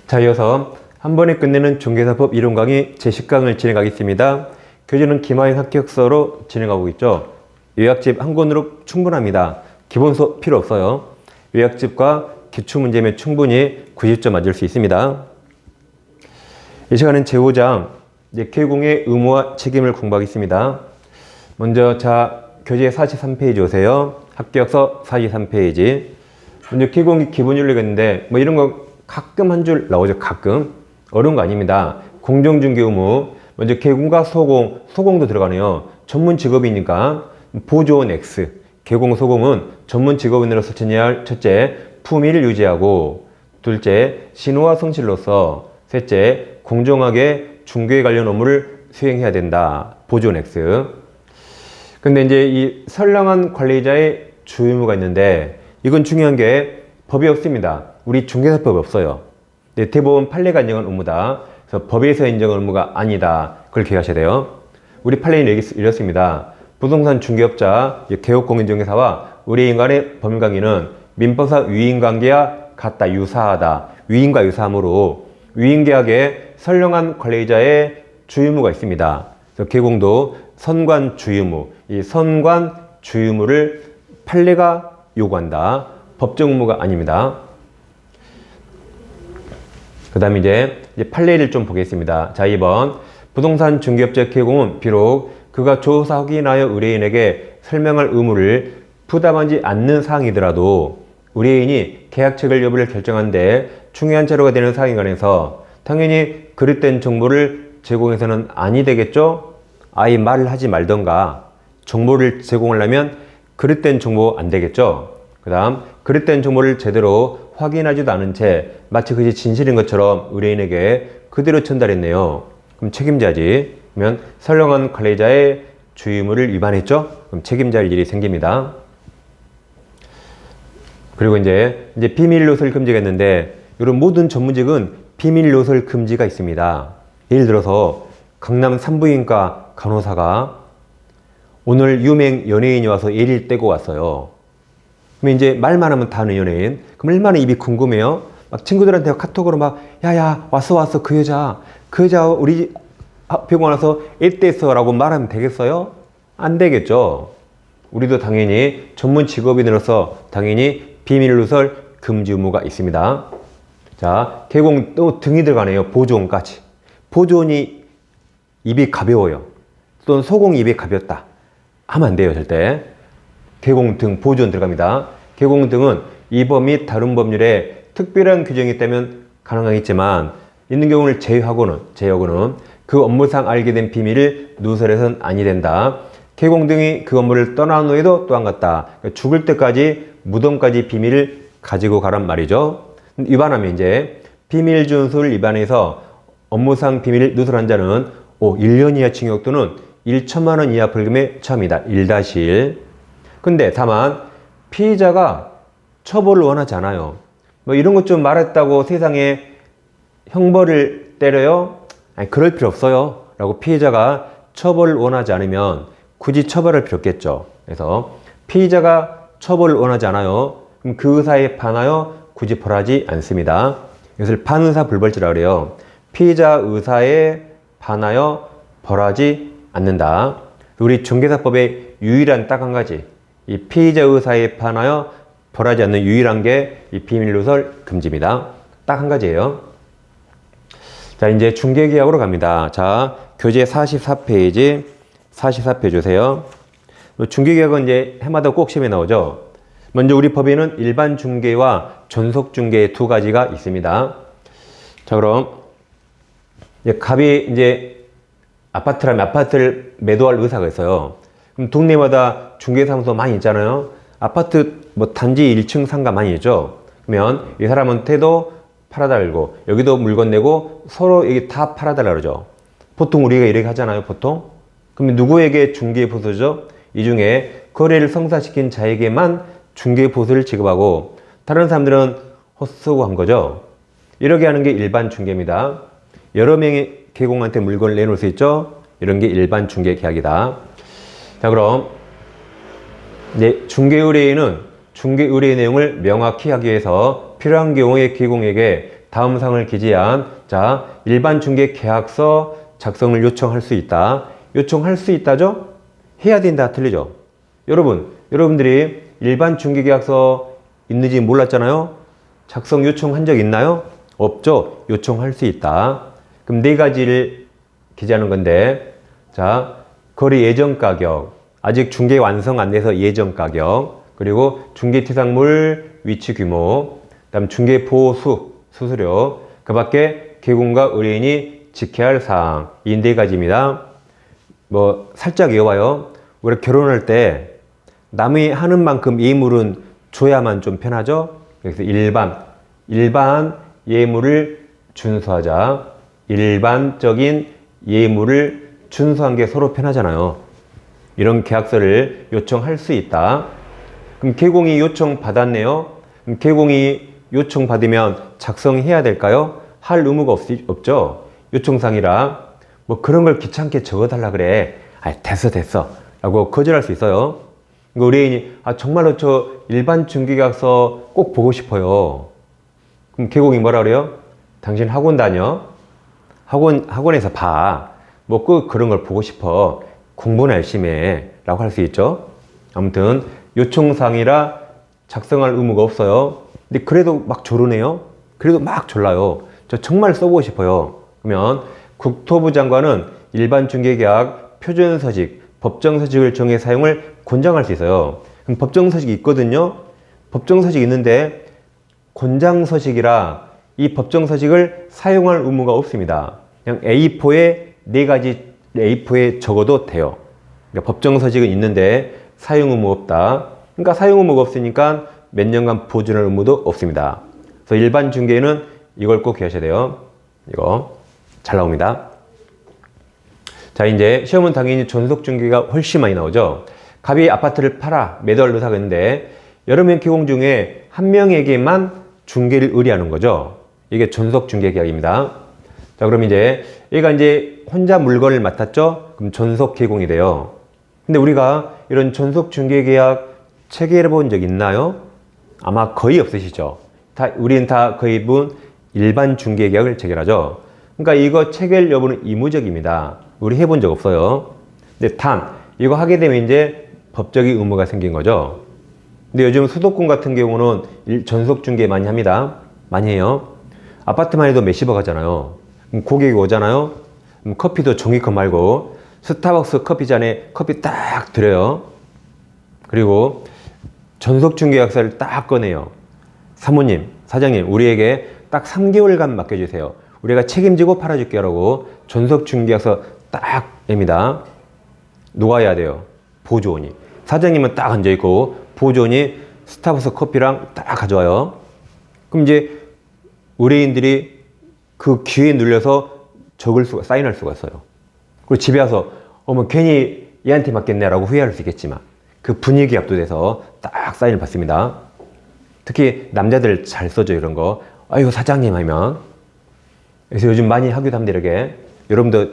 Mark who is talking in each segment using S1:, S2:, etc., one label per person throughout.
S1: 자, 이어서 한 번에 끝내는 중개사법 이론 강의 제10강을 진행하겠습니다. 교재는 김하인 합격서로 진행하고 있죠. 요약집 한 권으로 충분합니다. 기본서 필요 없어요. 요약집과 기출문제면 충분히 90점 맞을 수 있습니다. 이 시간은 제5장 개공의 의무와 책임을 공부하겠습니다. 먼저 교재 43페이지 오세요. 합격서 43페이지. 먼저 개공이 기본윤리가 있는데 이런 거 가끔 한 줄 나오죠. 가끔. 어려운 거 아닙니다. 공정중개 의무. 먼저 개공과 소공도 들어가네요. 전문 직업이니까 보조원 X. 개공, 소공은 전문 직업인으로서 지녀야 할 첫째, 품위를 유지하고, 둘째, 신호와 성실로서, 셋째, 공정하게 중개 관련 업무를 수행해야 된다. 보조원 X. 근데 이제 이 선량한 관리자의 주의무가 있는데 이건 중요한 게 법이 없습니다. 우리 중개사법이 없어요. 대법원 판례가 인정한 의무다. 그래서 법에서 인정한 의무가 아니다. 그걸 기억하셔야 돼요. 우리 판례는 이렇습니다. 부동산 중개업자, 개업공인중개사와 의뢰인 간의 법률관계는 민법상 위임관계와 같다, 유사하다. 위임과 유사하므로 위임계약에 선량한 관리자의 주의무가 있습니다. 그래서 개공도 선관주의무, 이 선관주의무를 판례가 요구한다. 법정 의무가 아닙니다. 그 다음에 이제 판례를 좀 보겠습니다. 자, 2번. 부동산 중개업자 개공은 비록 그가 조사 확인하여 의뢰인에게 설명할 의무를 부담하지 않는 사항이더라도 의뢰인이 계약 체결 여부를 결정하는데 중요한 자료가 되는 사항에 관해서 당연히 그릇된 정보를 제공해서는 아니 되겠죠? 아예 말을 하지 말던가 정보를 제공하려면 그릇된 정보 안 되겠죠? 그 다음 그릇된 정보를 제대로 확인하지도 않은 채 마치 그것이 진실인 것처럼 의뢰인에게 그대로 전달했네요. 그럼 책임자지. 그러면 선량한 관리자의 주의무를 위반했죠? 그럼 책임자일 일이 생깁니다. 그리고 이제 비밀 누설 금지가 있는데 이런 모든 전문직은 비밀 누설 금지가 있습니다. 예를 들어서 강남 산부인과 간호사가 오늘 유명 연예인이 와서 예를 떼고 왔어요. 그러면 이제 말만 하면 다 아는 연예인. 그럼 얼마나 입이 궁금해요? 막 친구들한테 카톡으로 막 야야 왔어 그 여자 우리 병원 와서 일대했어 라고 말하면 되겠어요? 안 되겠죠. 우리도 당연히 전문 직업인으로서 당연히 비밀 누설 금지 의무가 있습니다. 자, 개공 또 등이 들어가네요. 보조원까지. 보조원이 입이 가벼워요. 또는 소공이 입이 가볍다. 하면 안 돼요, 절대. 개공 등, 보조원 들어갑니다. 개공 등은 이 법 및 다른 법률에 특별한 규정이 있다면 가능하겠지만 있는 경우를 제외하고는 그 업무상 알게 된 비밀을 누설해서는 아니 된다. 개공 등이 그 업무를 떠난 후에도 또한 같다. 그러니까 죽을 때까지 무덤까지 비밀을 가지고 가란 말이죠. 위반하면 이제 비밀 준수를 위반해서 업무상 비밀을 누설한 자는 1년 이하 징역 또는 1천만 원 이하 벌금에 처합니다. 1-1. 근데 다만 피의자가 처벌을 원하지 않아요. 이런 것 좀 말했다고 세상에 형벌을 때려요? 아니, 그럴 필요 없어요. 라고 피의자가 처벌을 원하지 않으면 굳이 처벌할 필요 없겠죠. 그래서 피의자가 처벌을 원하지 않아요. 그럼 그 의사에 반하여 굳이 벌하지 않습니다. 이것을 반의사 불벌죄라고 그래요. 피의자 의사에 반하여 벌하지 않는다. 우리 중개사법의 유일한 딱 한 가지. 이 피의자 의사에 반하여 벌하지 않는 유일한 게 이 비밀 누설 금지입니다. 딱 한 가지예요. 자, 이제 중개계약으로 갑니다. 자, 교재 44페이지 주세요. 중개계약은 이제 해마다 꼭 시험에 나오죠. 먼저 우리 법에는 일반 중개와 전속 중개 두 가지가 있습니다. 자, 그럼 갑이 이제 아파트라면 아파트를 매도할 의사가 있어요. 그럼 동네마다 중개사무소 많이 있잖아요. 아파트 단지 1층 상가 많이 있죠. 그러면 이 사람한테도 팔아달고 여기도 물건 내고 서로 이게 다 팔아달라 그러죠. 보통 우리가 이렇게 하잖아요. 보통. 그럼 누구에게 중개보수죠? 이 중에 거래를 성사시킨 자에게만 중개보수를 지급하고 다른 사람들은 헛수고 한 거죠. 이렇게 하는 게 일반 중개입니다. 여러 명이 개공한테 물건을 내놓을 수 있죠. 이런 게 일반 중개 계약이다. 자, 그럼 이제 중개 의뢰인은 중개 의뢰 내용을 명확히 하기 위해서 필요한 경우에 개공에게 다음 사항을 기재한 자 일반 중개 계약서 작성을 요청할 수 있다. 요청할 수 있다죠? 해야 된다. 틀리죠? 여러분들이 일반 중개 계약서 있는지 몰랐잖아요? 작성 요청한 적 있나요? 없죠? 요청할 수 있다. 그럼 네 가지를 기재하는 건데, 자, 거래 예정 가격, 아직 중개 완성 안 돼서 예정 가격, 그리고 중개 퇴상물 위치 규모, 그다음 중개 보수, 수수료, 그 밖에 개공과 의뢰인이 지켜야 할 사항, 이 네 가지입니다. 뭐, 살짝 이어봐요. 우리 결혼할 때 남이 하는 만큼 예물은 줘야만 좀 편하죠? 그래서 일반 예물을 준수하자. 일반적인 예물을 준수한 게 서로 편하잖아요. 이런 계약서를 요청할 수 있다. 그럼 개공이 요청 받았네요. 그럼 개공이 요청 받으면 작성해야 될까요? 할 의무가 없죠. 요청상이라 뭐 그런 걸 귀찮게 적어달라 그래. 아, 됐어 라고 거절할 수 있어요. 의뢰인이 정말로 저 일반 중개계약서 꼭 보고 싶어요. 그럼 개공이 뭐라 그래요? 당신 학원 다녀? 학원에서 봐. 뭐 꼭 그런 걸 보고 싶어. 공부나 열심히 해. 라고 할 수 있죠. 아무튼 요청사항이라 작성할 의무가 없어요. 근데 그래도 막 조르네요. 그래도 막 졸라요. 저 정말 써보고 싶어요. 그러면 국토부 장관은 일반 중개계약 표준서식, 법정서식을 정해 사용을 권장할 수 있어요. 그럼 법정서식이 있거든요. 법정서식이 있는데 권장서식이라 이 법정서식을 사용할 의무가 없습니다. 그냥 A4에 네 가지 A4에 적어도 돼요. 그러니까 법정서식은 있는데 사용 의무 없다. 그러니까 사용 의무가 없으니까 몇 년간 보존할 의무도 없습니다. 그래서 일반 중개는 이걸 꼭 기억하셔야 돼요. 이거 잘 나옵니다. 자, 이제 시험은 당연히 존속 중개가 훨씬 많이 나오죠. 갑이 아파트를 팔아 매도할 의사가 있는데 여러 명 개공 중에 한 명에게만 중개를 의뢰하는 거죠. 이게 존속 중개 계약입니다. 자, 그럼 이제 얘가 이제 혼자 물건을 맡았죠. 그럼 존속 개공이 돼요. 근데 우리가 이런 존속 중개 계약 체결해 본 적 있나요? 아마 거의 없으시죠. 우리는 다 거의 분 일반 중개 계약을 체결하죠. 그러니까 이거 체결 여부는 의무적입니다. 우리 해본 적 없어요. 근데 이거 하게 되면 이제 법적인 의무가 생긴 거죠. 근데 요즘 수도권 같은 경우는 전속 중개 많이 합니다. 많이 해요. 아파트만 해도 몇십억 하잖아요. 그럼 고객이 오잖아요. 그럼 커피도 종이컵 말고 스타벅스 커피잔에 커피 딱 드려요. 그리고 전속 중개 계약서를 딱 꺼내요. 사모님, 사장님, 우리에게 딱 3개월간 맡겨주세요. 우리가 책임지고 팔아줄게요. 라고 전속 중개 계약서 딱 냅니다. 누가 해야 돼요? 보조원이. 사장님은 딱 앉아있고 보조원이 스타벅스 커피랑 딱 가져와요. 그럼 이제 의뢰인들이 그 기회에 눌려서 사인할 수가 있어요. 그리고 집에 와서 어머 괜히 얘한테 맡겼네 라고 후회할 수 있겠지만 그 분위기 압도돼서 딱 사인을 받습니다. 특히 남자들 잘 써줘 이런 거. 아이고 사장님 하면. 그래서 요즘 많이 하기도 합니다. 이렇게 여러분도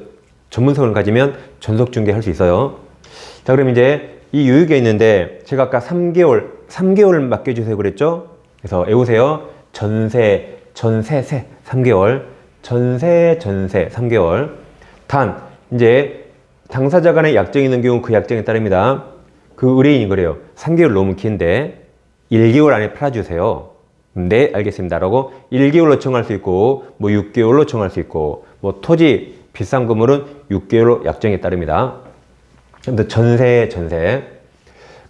S1: 전문성을 가지면 전속 중개 할 수 있어요. 자, 그럼 이제 이 요유가 있는데 제가 아까 3개월 맡겨주세요 그랬죠? 그래서 외우세요. 전세 3개월. 전세 3개월. 이제 당사자 간의 약정이 있는 경우 그 약정에 따릅니다. 그 의뢰인이 그래요. 3개월 너무 긴데 1개월 안에 팔아주세요. 네, 알겠습니다. 라고 1개월로 청할 수 있고, 뭐 6개월로 청할 수 있고, 뭐 토지 비싼 건물은 6개월로 약정에 따릅니다. 근데 전세.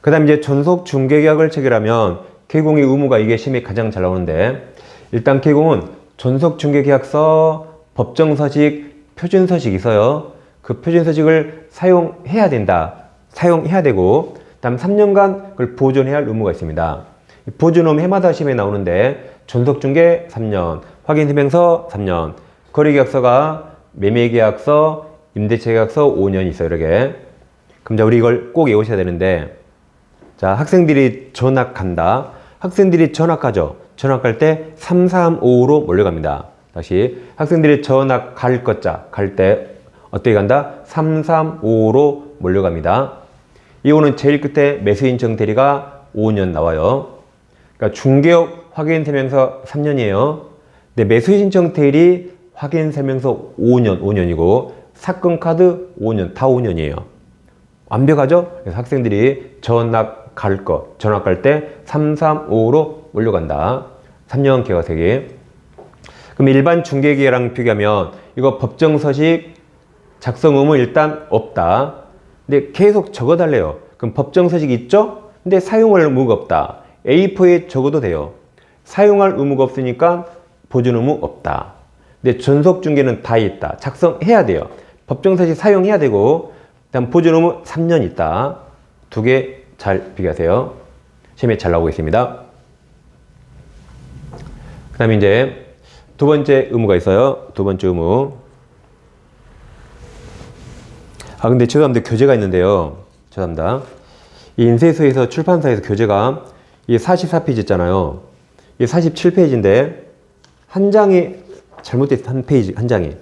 S1: 그 다음 이제 전속 중개계약을 체결하면 개공의 의무가 이게 시험에 가장 잘 나오는데, 일단 개공은 전속 중개계약서, 법정서식, 표준서식이 있어요. 그 표준서식을 사용해야 된다. 사용해야 되고, 다음 3년간 그걸 보존해야 할 의무가 있습니다. 보존은 해마다 시험에 나오는데 존속중개 3년, 확인설명서 3년, 거래계약서가 매매계약서, 임대차계약서 5년 있어요. 이렇게. 그럼 자 우리 이걸 꼭 외우셔야 되는데, 자 학생들이 전학간다. 학생들이 전학가죠. 전학갈 때 3355로 몰려갑니다. 다시 학생들이 전학 갈 것자 갈 때 어떻게 간다? 3355로 몰려갑니다. 이거는 제일 끝에 매수인청 대리가 5년 나와요. 그러니까 중개업 확인설명서 3년이에요. 근데 매수 신청 테일이 확인 설명서 5년이고 사건 카드 5년, 다 5년이에요. 완벽하죠? 그래서 학생들이 전학 갈 때 335로 올려간다. 3년 계약세기. 그럼 일반 중개기계랑 비교하면 이거 법정 서식 작성 의무 일단 없다. 근데 계속 적어달래요. 그럼 법정 서식이 있죠? 근데 사용할 의무가 없다. A4에 적어도 돼요. 사용할 의무가 없으니까 보존 의무 없다. 근데 전속 중개는 다 있다. 작성해야 돼요. 법정 서식 사용해야 되고, 그다음 보존 의무 3년 있다. 두 개 잘 비교하세요. 시험에 잘 나오고 있습니다. 그 다음에 이제 두 번째 의무가 있어요. 두 번째 의무. 근데 죄송합니다. 교재가 있는데요. 죄송합니다. 이 인쇄소에서 출판사에서 교재가 이 44페이지 있잖아요. 이 47페이지인데 한 장이 잘못됐어. 한 페이지, 한 장이.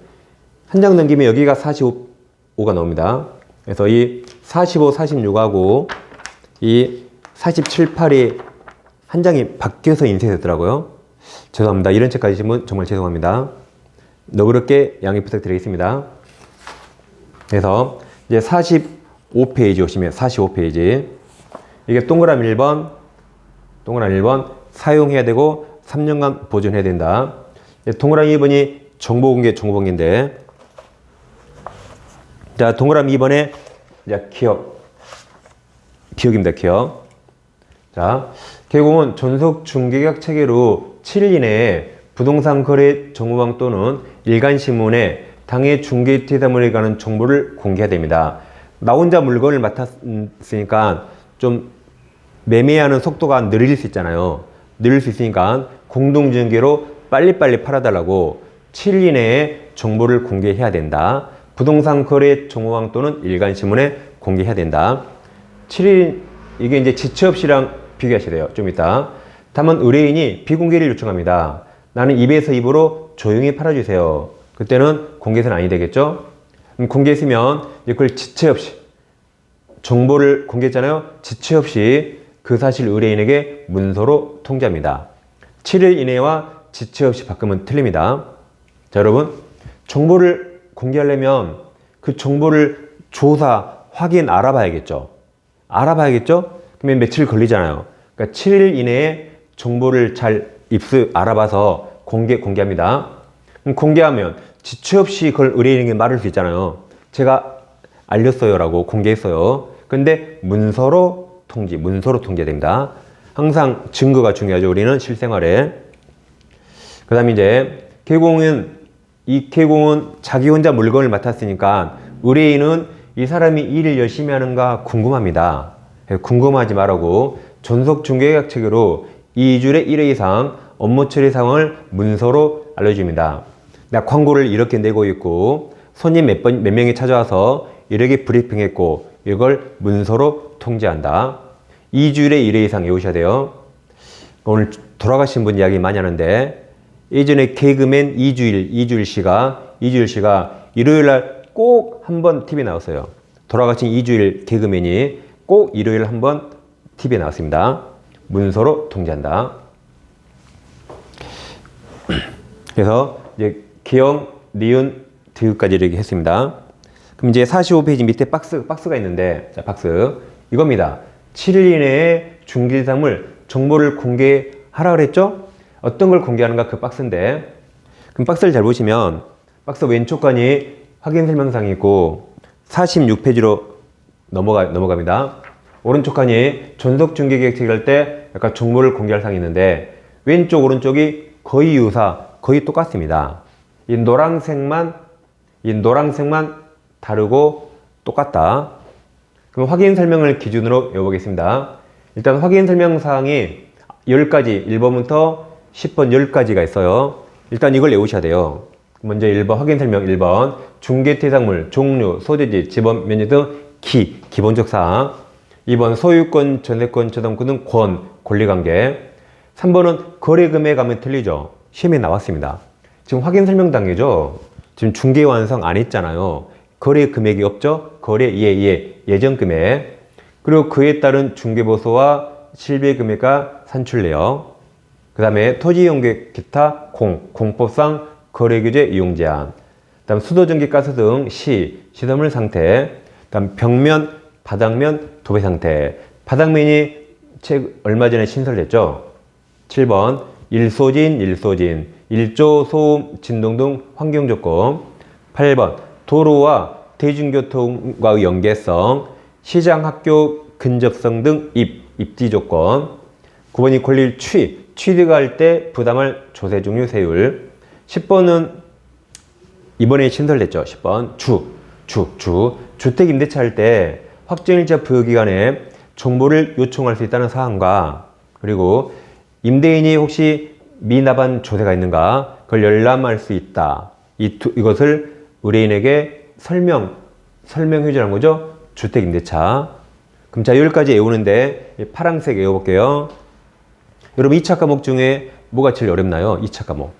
S1: 한 장 넘기면 여기가 45가 나옵니다. 그래서 이 45, 46하고 이 47, 8이 한 장이 바뀌어서 인쇄됐더라고요. 죄송합니다. 이런 책까지 주시면 정말 죄송합니다. 너그럽게 양해 부탁드리겠습니다. 그래서 이제 45페이지 오시면 45페이지. 이게 동그라미 1번, 동그라미 1번 사용해야 되고 3년간 보존해야 된다. 동그라미 2번이 정보공개인데, 자, 동그라미 2번에 이제 기억입니다. 기억. 자, 개공은 전속 중개계약 체계로 7일 이내에 부동산 거래 정보망 또는 일간신문에 당해 중개퇴사물에 관한 정보를 공개해야 됩니다. 나 혼자 물건을 맡았으니까 좀 매매하는 속도가 느릴 수 있잖아요. 느릴 수 있으니까 공동중개로 빨리빨리 팔아달라고 7일 이내에 정보를 공개해야 된다. 부동산 거래 정보망 또는 일간신문에 공개해야 된다. 7일, 이게 이제 지체 없이랑 비교하셔야 돼요. 좀 이따. 다만 의뢰인이 비공개를 요청합니다. 나는 입에서 입으로 조용히 팔아주세요. 그때는 공개해서는 아니 되겠죠? 공개했으면 그걸 지체 없이, 정보를 공개했잖아요. 지체 없이 그 사실 의뢰인에게 문서로 통지합니다. 7일 이내와 지체 없이 바꾸면 틀립니다. 자, 여러분, 정보를 공개하려면 그 정보를 조사, 확인, 알아봐야겠죠? 그러면 며칠 걸리잖아요. 그러니까 7일 이내에 정보를 잘 알아봐서 공개합니다. 공개하면 지체 없이 그걸 의뢰인에게 말할 수 있잖아요. 제가 알렸어요 라고 공개했어요. 근데 문서로 통지해야 됩니다. 항상 증거가 중요하죠. 우리는 실생활에. 그 다음에 이제 개공은 자기 혼자 물건을 맡았으니까 의뢰인은 이 사람이 일을 열심히 하는가 궁금합니다. 궁금하지 말라고 전속 중개계약 체계로 2주일에 1회 이상 업무 처리 상황을 문서로 알려줍니다. 나 광고를 이렇게 내고 있고 손님 몇 명이 찾아와서 이렇게 브리핑했고 이걸 문서로 통지한다. 2주일에 1회 이상 외우셔야 돼요. 오늘 돌아가신 분 이야기 많이 하는데 예전에 개그맨 이주일 씨가 일요일날 꼭 한 번 TV에 나왔어요. 돌아가신 이주일 개그맨이 꼭 일요일 한 번 TV에 나왔습니다. 문서로 통지한다. 그래서 이제 기영, 니은, 디귿까지 이렇게 했습니다. 그럼 이제 45페이지 밑에 박스가 있는데, 자, 박스. 이겁니다. 7일 이내에 중개사물 정보를 공개하라 그랬죠? 어떤 걸 공개하는가 그 박스인데, 그럼 박스를 잘 보시면 박스 왼쪽 칸이 확인 설명사항이 있고 46페이지로 넘어갑니다. 오른쪽 칸이 전속 중개계획 체결할 때 약간 정보를 공개할 사항이 있는데 왼쪽 오른쪽이 거의 거의 똑같습니다. 이 노란색만 다르고 똑같다. 그럼 확인 설명을 기준으로 외워보겠습니다. 일단 확인 설명 사항이 10가지, 1번부터 10번 10가지가 있어요. 일단 이걸 외우셔야 돼요. 먼저 1번 확인 설명 1번 중개대상물, 종류, 소재지, 지번, 면적 등 기본적 사항. 2번 소유권, 전세권, 저당권 등 권리관계. 3번은 거래금액 하면 틀리죠. 시험에 나왔습니다. 지금 확인 설명 단계죠. 지금 중개 완성 안 했잖아요. 거래 금액이 없죠. 거래 예정 금액. 그리고 그에 따른 중개보수와 실비 금액과 산출 내역. 그 그 다음에 토지이용계획 기타 공법상 거래규제 이용 제한, 그 다음 수도전기 가스 등 시설물 상태, 그 다음 벽면, 바닥면, 도배 상태. 바닥면이 얼마 전에 신설됐죠. 7번 일소진, 일조, 소음, 진동 등 환경조건. 8번 도로와 대중교통과의 연계성, 시장, 학교 근접성 등 입지 조건. 9번이 권리 취득할 때 부담할 조세 종류 세율. 10번은 이번에 신설됐죠. 10번 주택 임대차 할 때 확정일자 부여기간에 정보를 요청할 수 있다는 사항과, 그리고 임대인이 혹시 미납한 조세가 있는가 그걸 열람할 수 있다. 이것을 의뢰인에게 설명해 주라는 거죠. 주택 임대차. 그럼 자, 여기까지 외우는데 파란색 외워볼게요. 여러분 2차 과목 중에 뭐가 제일 어렵나요? 2차 과목.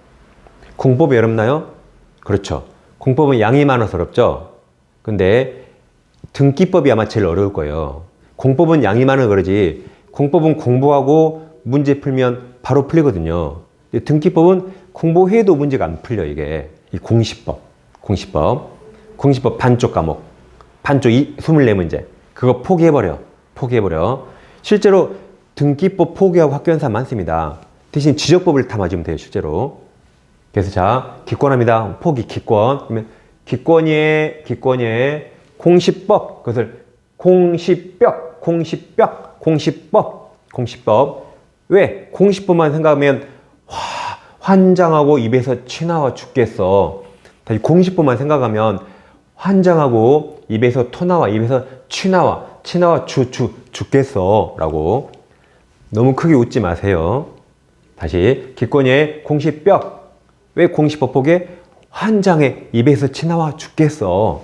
S1: 공법이 어렵나요? 그렇죠. 공법은 양이 많아서 어렵죠. 근데 등기법이 아마 제일 어려울 거예요. 공법은 양이 많아서 그러지, 공법은 공부하고 문제 풀면 바로 풀리거든요. 등기법은 공부해도 문제가 안 풀려. 이게 이 공시법 반쪽 과목, 반쪽 24문제 그거 포기해버려. 실제로 등기법 포기하고 합격한 사람 많습니다. 대신 지적법을 다 맞으면 돼요, 실제로. 그래서 자, 기권합니다. 포기, 기권. 그러면 기권예 공시법, 그것을 공시법. 왜? 공시법만 생각하면 환장하고 입에서 치 나와 죽겠어. 다시 공시법만 생각하면 환장하고 입에서 토 나와, 입에서 치 나와 죽겠어 라고. 너무 크게 웃지 마세요. 다시 기권예 공시법. 왜 공시법 포기? 환장해 입에서 치 나와 죽겠어.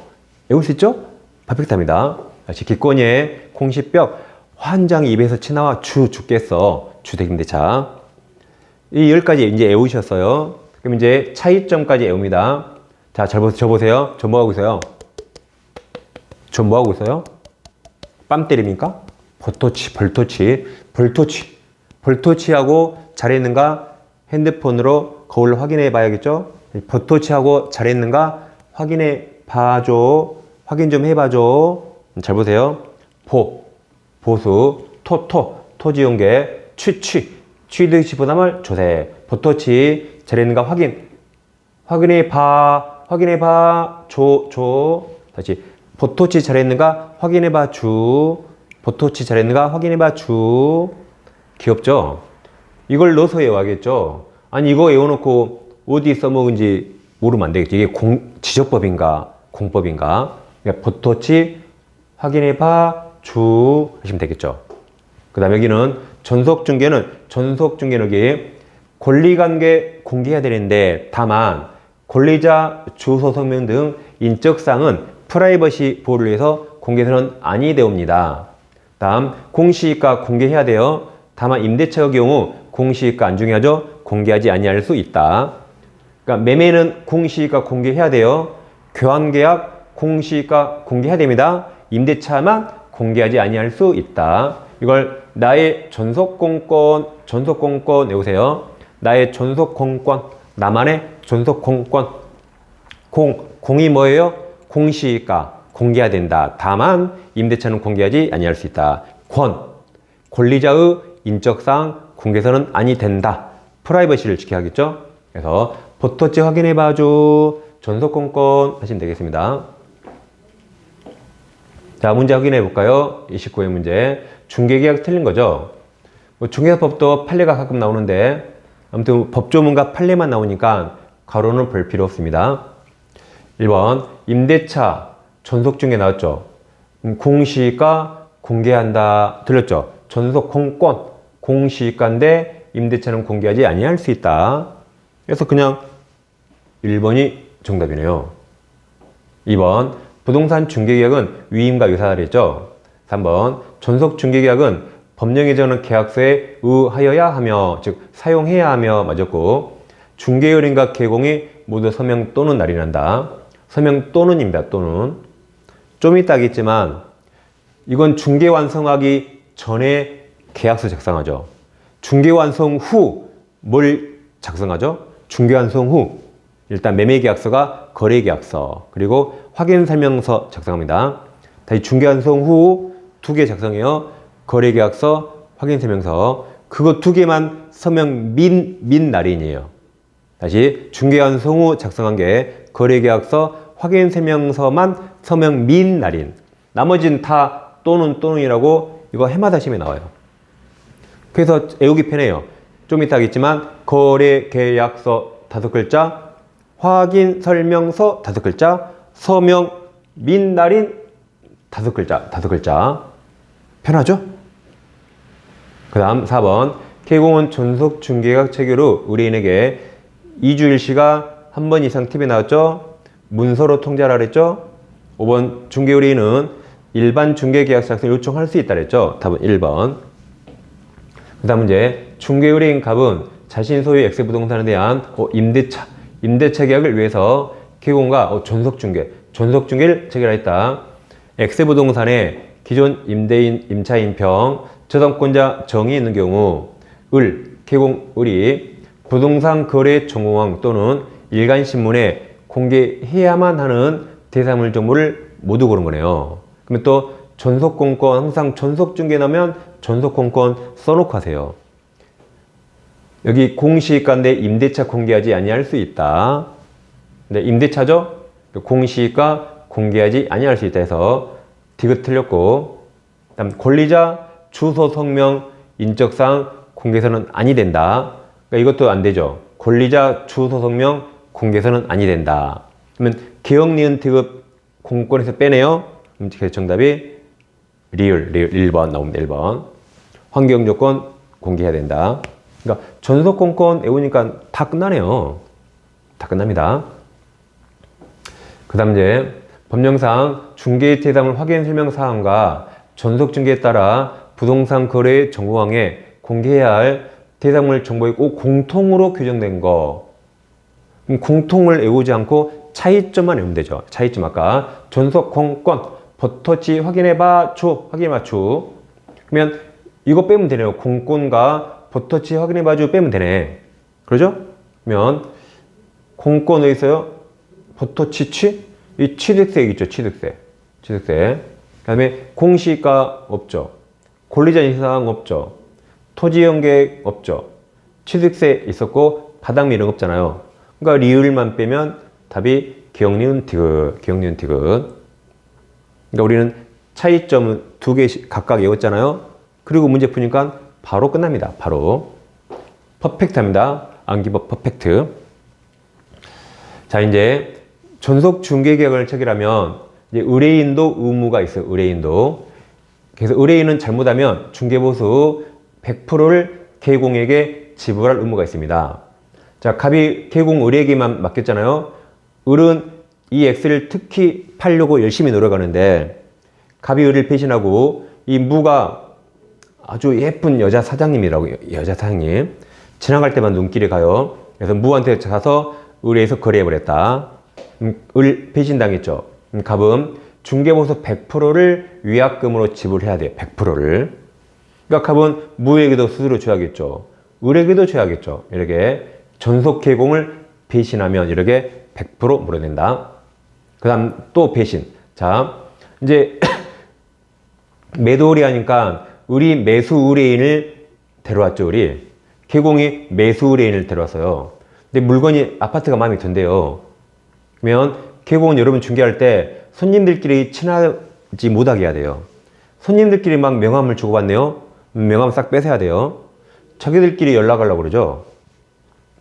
S1: 외울 수 있죠? 퍼펙트합니다. 다시 기권예 공시법. 환장이 입에서 치 나와 죽겠어. 주택임대차. 이 10가지 이제 외우셨어요. 그럼 이제 차이점까지 외웁니다. 자, 저 보세요. 저 뭐 하고 있어요? 빰 때립니까? 벌토치하고 잘했는가? 핸드폰으로 거울로 확인해 봐야겠죠? 벌토치하고 잘했는가? 확인 좀 해봐줘. 잘 보세요. 보수, 토지용계, 취득시 부담을 조세. 벌토치 잘했는가? 확인해봐, 다시. 벌토치 잘했는가? 확인해봐, 귀엽죠? 이걸 넣어서 외워야겠죠? 아니, 이거 외워놓고 어디 써먹은지 모르면 안 되겠죠? 이게 지적법인가, 공법인가? 그러니까 벌토치, 확인해봐, 하시면 되겠죠? 그 다음에 여기는 전속중개는 여기 권리관계 공개해야 되는데, 다만 권리자 주소 성명 등 인적사항은 프라이버시 보호를 위해서 공개서는 아니 되옵니다. 다음 공시지가 공개해야 돼요. 다만 임대차의 경우 공시지가 안중요하죠. 공개하지 아니할 수 있다. 그러니까 매매는 공시지가 공개해야 돼요. 교환계약 공시지가 공개해야 됩니다. 임대차만 공개하지 아니할 수 있다. 이걸 나의 전속공권 외우세요. 나의 전속공권, 나만의 전속공권. 공이 뭐예요? 공시지가 공개해야 된다. 다만 임대차는 공개하지 아니할 수 있다. 권리자의 인적사항 공개서는 아니 된다. 프라이버시를 지켜야겠죠? 그래서 벌토치 확인해봐줘. 전속공권 하시면 되겠습니다. 자, 문제 확인해 볼까요? 29회 문제. 중개계약 틀린 거죠? 중개사법도 판례가 가끔 나오는데, 아무튼 법조문과 판례만 나오니까 가로는 볼 필요 없습니다. 1번 임대차 전속중개 나왔죠? 공시지가 공개한다. 들렸죠? 전속공권 공시지가인데 임대차는 공개하지 아니할 수 있다. 그래서 그냥 1번이 정답이네요. 2번 부동산 중개계약은 위임과 유사하다 했죠? 3번 전속중개계약은 법령에정하는 계약서에 의하여야 하며, 즉 사용해야 하며 맞았고, 중개요령과 개공이 모두 서명 또는 날인한다. 서명 또는입니다. 또는. 좀 이따 하겠지만 이건 중개 완성하기 전에 계약서 작성하죠. 중개 완성 후 뭘 작성하죠? 중개환송 후 일단 매매계약서가 거래계약서, 그리고 확인설명서 작성합니다. 다시 중개환송 후 2개 작성해요. 거래계약서, 확인설명서. 그거 2개만 서명 민 날인이에요. 다시 중개환송 후 작성한 게 거래계약서, 확인설명서만 서명 민 날인. 나머지는 다 또는이라고 이거 해마다 시험에 나와요. 그래서 외우기 편해요. 좀 이따 하겠지만 거래계약서 5글자, 확인설명서 5글자, 서명 민 날인 5글자. 편하죠? 그 다음 4번. K공은 존속 중개계약 체결 후 의뢰인에게 2주일시가 한 번 이상 팁이 나왔죠? 문서로 통지하라 그랬죠? 5번. 중개 의뢰인은 일반 중개계약서 작성을 요청할 수 있다 그랬죠? 답은 1번. 그 다음 문제. 중개 의뢰인 갑은 자신 소유 X부동산에 대한 임대차 계약을 위해서 K공과 존속중개를 체결하였다. X부동산에 기존 임대인 임차인평 저당권자 정이 있는 경우 K공을이 부동산 거래 정보망 또는 일간신문에 공개해야만 하는 대사물 정보를 모두 고른 거네요. 그러면 또 전속공권, 항상 전속중개 나오면 전속공권 써놓고 하세요. 여기 공시가인데 임대차 공개하지 아니할 수 있다. 근데 임대차죠? 공시가 공개하지 아니할 수 있다 해서 디귿 틀렸고, 그다음 권리자 주소 성명 인적사항 공개서는 아니 된다. 그러니까 이것도 안 되죠. 권리자 주소 성명 공개서는 아니 된다. 그러면 기억 니은 디귿 공권에서 빼내요. 그래서 정답이 리을 1번 나옵니다. 1번. 환경조건 공개해야 된다. 그러니까 전속공권 외우니까 다 끝나네요. 다 끝납니다. 그 다음 이제 법령상 중개의 대상물 확인 설명 사항과 전속중개에 따라 부동산 거래의 정보망에 공개해야 할 대상물 정보의 꼭 공통으로 규정된 거. 공통을 외우지 않고 차이점만 외우면 되죠. 차이점 아까 전속공권 버터치 확인해봐 주 확인해봐 주. 그러면 이거 빼면 되네요. 공권과 버터치 확인해봐 주 빼면 되네. 그러죠? 그러면 공권 어디 있어요? 버터치 취? 이 취득세 있죠. 취득세. 그 다음에 공시가 없죠. 권리자 인사사항 없죠. 토지연계획 없죠. 취득세 있었고 바닥미 이런 거 없잖아요. 그러니까 리을만 빼면 답이 기억니은 디귿. 그러니까 우리는 차이점은 2개씩 각각 외웠잖아요. 그리고 문제 푸니까 바로 끝납니다. 바로. 퍼펙트합니다. 암기법 퍼펙트. 자, 이제 전속 중개계약을 체결하면 이제 의뢰인도 의무가 있어요. 의뢰인도. 그래서 의뢰인은 잘못하면 중개보수 100%를 K공에게 지불할 의무가 있습니다. 자, 갑이 K공 의뢰에게만 맡겼잖아요. 을은 이 X를 특히 팔려고 열심히 노력하는데 갑이 을을 배신하고 이 무가 아주 예쁜 여자 사장님이라고, 여자 사장님. 지나갈 때만 눈길이 가요. 그래서 무한테 가서 의뢰해서 거래해버렸다. 을 배신당했죠. 갑은 중개보수 100%를 위약금으로 지불해야 돼요. 100%를. 그러니까 갑은 무에게도 스스로 줘야겠죠. 을에게도 줘야겠죠. 이렇게 전속 K공을 배신하면 이렇게 100% 물어낸다. 그 다음 또 배신. 자, 이제 매도을이 하니까 을이 매수 의뢰인을 데려왔죠. 을이. K공이 매수 의뢰인을 데려왔어요. 근데 물건이 아파트가 마음에 든대요. 그러면 K공은 여러분 중개할 때 손님들끼리 친하지 못하게 해야 돼요. 손님들끼리 막 명함을 주고받네요. 명함 싹 뺏어야 돼요. 자기들끼리 연락하려고 그러죠.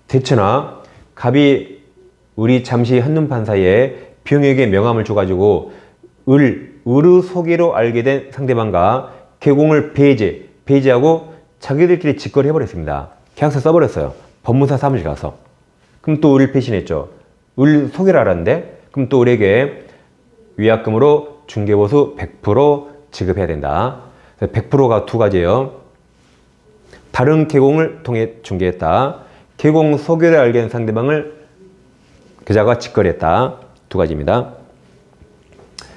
S1: 대체나 갑이 을이 잠시 한눈판 사이에 병에게 명함을 줘가지고 을의 소개로 알게 된 상대방과 K공을 배제하고 자기들끼리 직거래 해버렸습니다. 계약서 써버렸어요. 법무사 사무실 가서. 그럼 또 을을 배신했죠. 을 소개를 알았는데 그럼 또 을에게 위약금으로 중개보수 100% 지급해야 된다. 100%가 2가지예요. 다른 K공을 통해 중개했다. K공 소개를 알게 된 상대방을 그자가 직거래했다. 2가지입니다.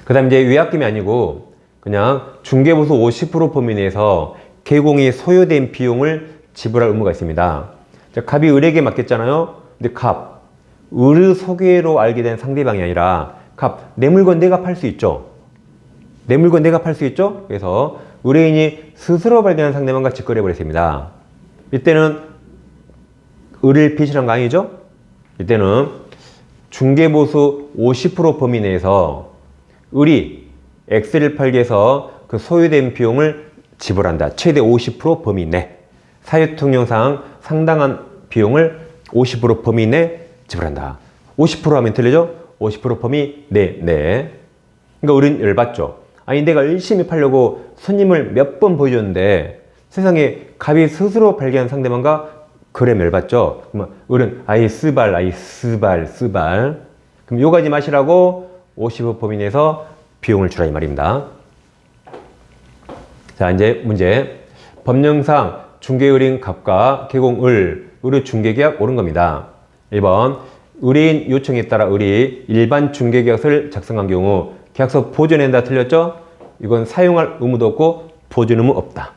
S1: 그 다음 이제 위약금이 아니고 그냥 중개보수 50% 범위 내에서 K공이 소요된 비용을 지불할 의무가 있습니다. 자, 자, 갑이 을에게 맡겼잖아요. 근데 갑, 을의 소개로 알게 된 상대방이 아니라 갑, 내 물건 내가 팔 수 있죠. 내 물건 내가 팔 수 있죠. 그래서 의뢰인이 스스로 발견한 상대방과 직거래 버렸습니다. 이때는 을을 빚이란 거 아니죠? 이때는 중개보수 50% 범위 내에서 을이 X를 팔기 위해서 그 소요된 비용을 지불한다. 최대 50% 범위 내. 사회통령상 상당한 비용을 50% 범위 내 지불한다. 50% 하면 틀리죠? 50% 범위 내. 그러니까 우리는 열받죠. 아니 내가 열심히 팔려고 손님을 몇 번 보여줬는데 세상에 갑이 스스로 발견한 상대방과 거래 열받죠. 그러면 을은 아이 스발. 그럼 요가지 마시라고 50% 범위 내에서 비용을 주라 이 말입니다. 자, 이제 문제. 법령상 중개의뢰인 갑과 개공을 을의 중개계약 옳은 겁니다. 1번 의뢰인 요청에 따라 을이 일반 중개계약서를 작성한 경우 계약서 보존한다 틀렸죠? 이건 사용할 의무도 없고 보존 의무 없다.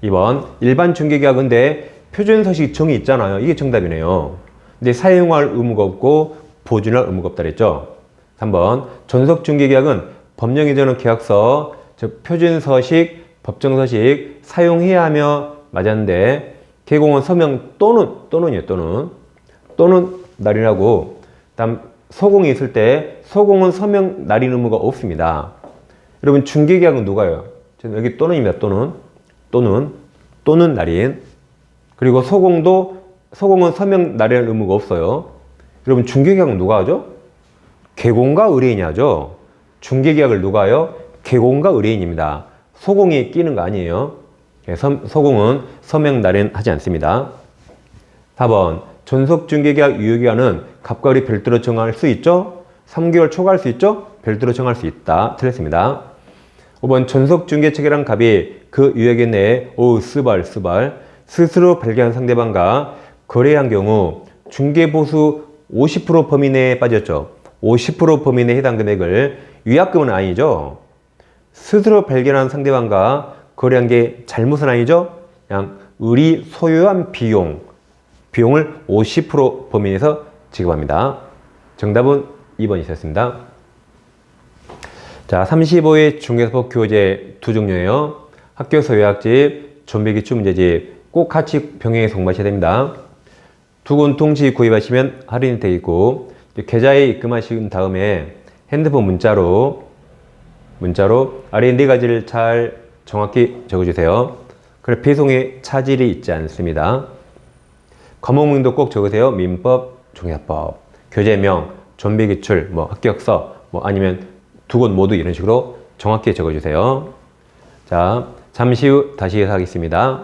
S1: 2번 일반 중개계약인데 표준서식 정의 있잖아요. 이게 정답이네요. 근데 사용할 의무가 없고 보존할 의무가 없다 그랬죠? 3번 전속중개계약은 법령 이전의 계약서, 즉 표준서식, 법정서식 사용해야 하며 맞았는데 개공은 서명 또는 날인하고 다음 소공이 있을 때 소공은 서명 날인 의무가 없습니다. 여러분 중개계약은 누가요? 여기 또는입니다. 또는 날인. 그리고 소공은 서명 날인할 의무가 없어요. 여러분 중개계약은 누가 하죠? 개공과 의뢰인이 하죠. 중개계약을 누가 해요? 개공과 의뢰인입니다. 소공이 끼는 거 아니에요. 소공은 서명 날인하지 않습니다. 4번 전속중개계약 유효기간은 갑과 을이 별도로 정할 수 있죠? 3개월 초과할 수 있죠? 별도로 정할 수 있다. 틀렸습니다. 5번 전속중개책이란 갑이 그 유효기간 내에 스스로 발견한 상대방과 거래한 경우 중개보수 50% 범위 내에 빠졌죠. 50% 범위 내에 해당 금액을 위약금은 아니죠. 스스로 발견한 상대방과 거래한 게 잘못은 아니죠. 그냥 을이 소유한 비용을 50% 범위 내에서 지급합니다. 정답은 2번이 있었습니다. 자, 35회 중개사법 교재 두 종류예요. 학교에서 요약집, 좀비기출 문제집 꼭 같이 병행해 공부하셔야 됩니다. 두 권 동시 구입하시면 할인이 되겠고 계좌에 입금하신 다음에 핸드폰 문자로 아래 네 가지를 잘 정확히 적어주세요. 그래 배송에 차질이 있지 않습니다. 과목명도 꼭 적으세요. 민법, 종이사법, 교재명, 좀비기출, 합격서, 아니면 두 권 모두 이런 식으로 정확히 적어주세요. 자, 잠시 후 다시 하겠습니다.